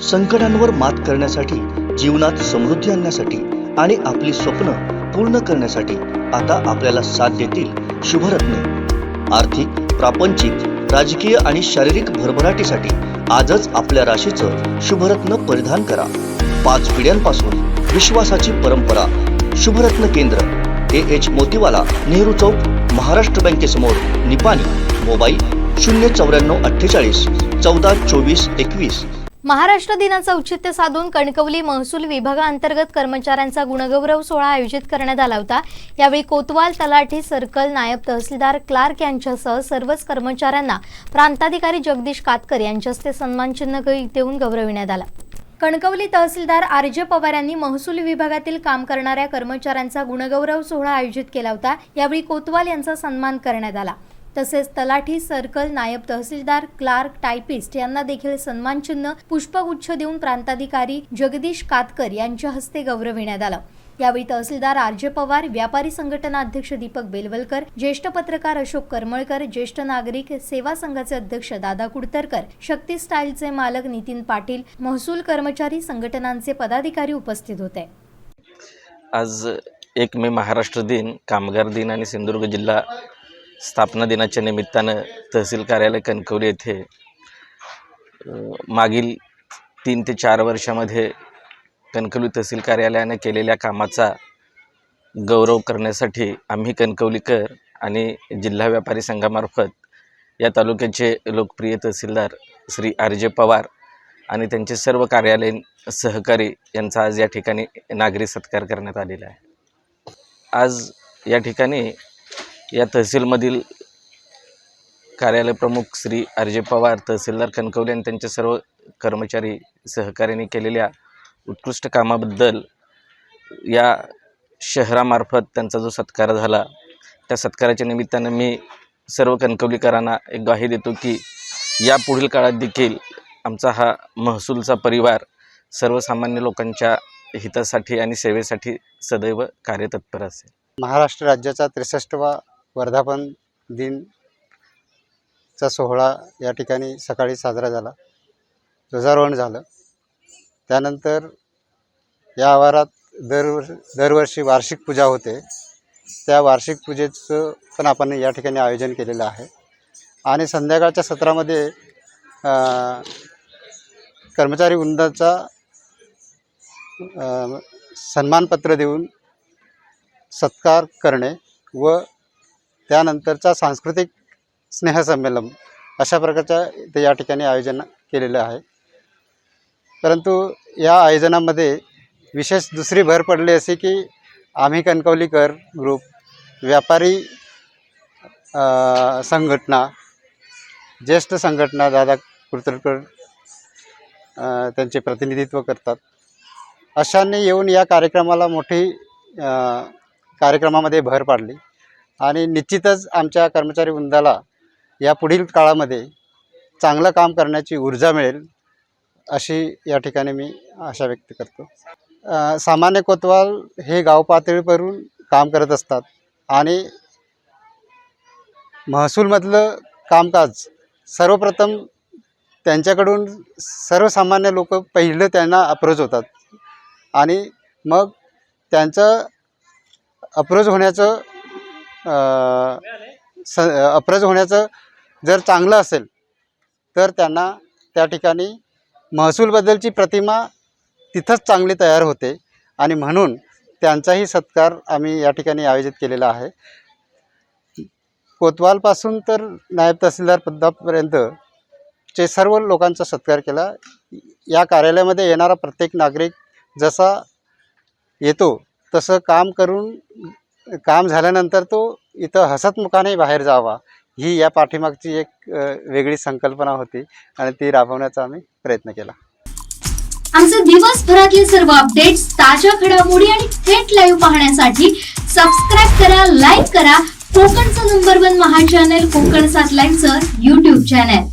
संकटांवर मात करण्यासाठी, जीवनात समृद्धी आणण्यासाठी आणि आपली स्वप्न पूर्ण करण्यासाठी आता आपल्याला साथ देतील शुभरत्न। आर्थिक, प्रापंचिक, राजकीय आणि शारीरिक भरभराटीसाठी आजच आपल्या राशीचं शुभरत्न परिधान करा। 5 पिढ्यांपासून विश्वासाची परंपरा। शुभरत्न केंद्र AH मोतीवाला, नेहरू चौक, महाराष्ट्र बँकेसमोर, निपाणी। मोबाईल 09448 14 24 21। महाराष्ट्र दिनाचं औचित्य साधून कणकवली महसूल विभागाअंतर्गत कर्मचाऱ्यांचा गुणगौरव सोहळा आयोजित करण्यात आला होता। यावेळी कोतवाल, तलाठी, सर्कल, नायब तहसीलदार, क्लार्क यांच्यासह सर्वच कर्मचाऱ्यांना प्रांताधिकारी जगदीश कातकर यांच्या हस्ते सन्मानचिन्ह देऊन गौरविण्यात आला। कणकवली तहसीलदार RJ पवार यांनी महसूल विभागातील काम करणाऱ्या कर्मचाऱ्यांचा गुणगौरव सोहळा आयोजित केला होता। यावेळी कोतवाल यांचा सन्मान करण्यात आला। तसेच तलाठी, सर्कल, नायब तहसीलदार, क्लार्क, टायपिस्ट यांना देखील सन्मानचिन्ह, पुष्पगुच्छ देऊन प्रांताधिकारी जगदीश कातकर यांच्या हस्ते गौरविण्यात आलं। यावेळी तहसीलदार RJ पवार, व्यापारी संघटना अध्यक्ष दीपक बेलवलकर, ज्येष्ठ पत्रकार अशोक करमळकर, ज्येष्ठ नागरिक सेवा संघाचे अध्यक्ष दादा कुडतरकर, शक्ती स्टाईलचे मालक नितीन पाटील, महसूल कर्मचारी संघटनांचे पदाधिकारी उपस्थित होते। आज 1 मे महाराष्ट्र दिन, कामगार दिन आणि सिंधुदुर्ग जिल्हा स्थापना दिनाच्या निमित्तानं तहसील कार्यालय कणकवली येथे मागील 3 ते 4 वर्षामध्ये कणकवली तहसील कार्यालयाने केलेल्या कामाचा गौरव करण्यासाठी आम्ही कणकवलीकर आणि जिल्हा व्यापारी संघामार्फत या तालुक्याचे लोकप्रिय तहसीलदार श्री RJ पवार आणि त्यांचे सर्व कार्यालयीन सहकारी यांचा आज या ठिकाणी नागरी सत्कार करण्यात आलेला आहे। आज या ठिकाणी या तहसीलमधील कार्यालय प्रमुख श्री RJ पवार, तहसीलदार कणकवली आणि त्यांचे सर्व कर्मचारी सहकार्याने केलेल्या उत्कृष्ट कामाबद्दल या शहरामार्फत त्यांचा जो सत्कार झाला, त्या सत्काराच्या निमित्तानं मी सर्व कणकवलीकरांना एक ग्वाही देतो की या पुढील काळात देखील आमचा हा महसूलचा परिवार सर्वसामान्य लोकांच्या हितासाठी आणि सेवेसाठी सदैव कार्यतत्पर असेल। महाराष्ट्र राज्याचा 63वा वर्धापन दिनचा सोहळा या ठिकाणी सकाळी साजरा झाला, ध्वजारोहण झालं। त्यानंतर या आवारात दरवर्षी वार्षिक पूजा होते, त्या वार्षिक पूजेचं पण आपण या ठिकाणी आयोजन केलेलं आहे। आणि संध्याकाळच्या सत्रामध्ये कर्मचारी वृंदाचा सन्मानपत्र देऊन सत्कार करणे व त्यानंतरचा सांस्कृतिक स्नेहसंमेलन अशा प्रकारच्या ते या ठिकाणी आयोजन केलेलं आहे। परंतु या आयोजनामध्ये विशेष दुसरी भर पडली अशी की आम्ही कणकवलीकर ग्रुप, व्यापारी संघटना, ज्येष्ठ संघटना दादा कुडतरकर त्यांचे प्रतिनिधित्व करतात, अशांनी येऊन या कार्यक्रमाला मोठी कार्यक्रमामध्ये भर पाडली आणि निश्चितच आमच्या कर्मचारी वृंदाला या पुढील काळामध्ये चांगलं काम करण्याची ऊर्जा मिळेल अशी या ठिकाणी मी आशा व्यक्त करतो। सामान्य कोतवाल हे गाव पातळीवरून काम करत असतात आणि महसूलमधलं कामकाज सर्वप्रथम त्यांच्याकडून सर्वसामान्य लोक पहिलं त्यांना अप्रोच होतात आणि मग त्यांचं अप्रोच होण्याचं जर चांगलं असेल तर त्यांना त्या ठिकाणी महसूलबद्दलची प्रतिमा तिथंच चांगली तयार होते आणि म्हणून त्यांचाही सत्कार आम्ही या ठिकाणी आयोजित केलेला आहे। कोतवालपासून तर नायब तहसीलदार पदापर्यंतचे सर्व लोकांचा सत्कार केला। या कार्यालयामध्ये येणारा प्रत्येक नागरिक जसा येतो तसं काम करून काम झाल्यानंतर तो इथं हसतमुखाने बाहेर जावा, ही या पाठीमागची एक वेगळी संकल्पना होती आणि ती राबवण्याचा आम्ही प्रयत्न केला। आमचे दिवसभरातले सर्व अपडेट्स, ताज्या घडामोडी आणि थेट लाईव्ह पाहण्यासाठी सबस्क्राइब करा, लाईक करा कोकणचं नंबर 1 महा चॅनल कोकण 7 लाईव्हचं YouTube चॅनल।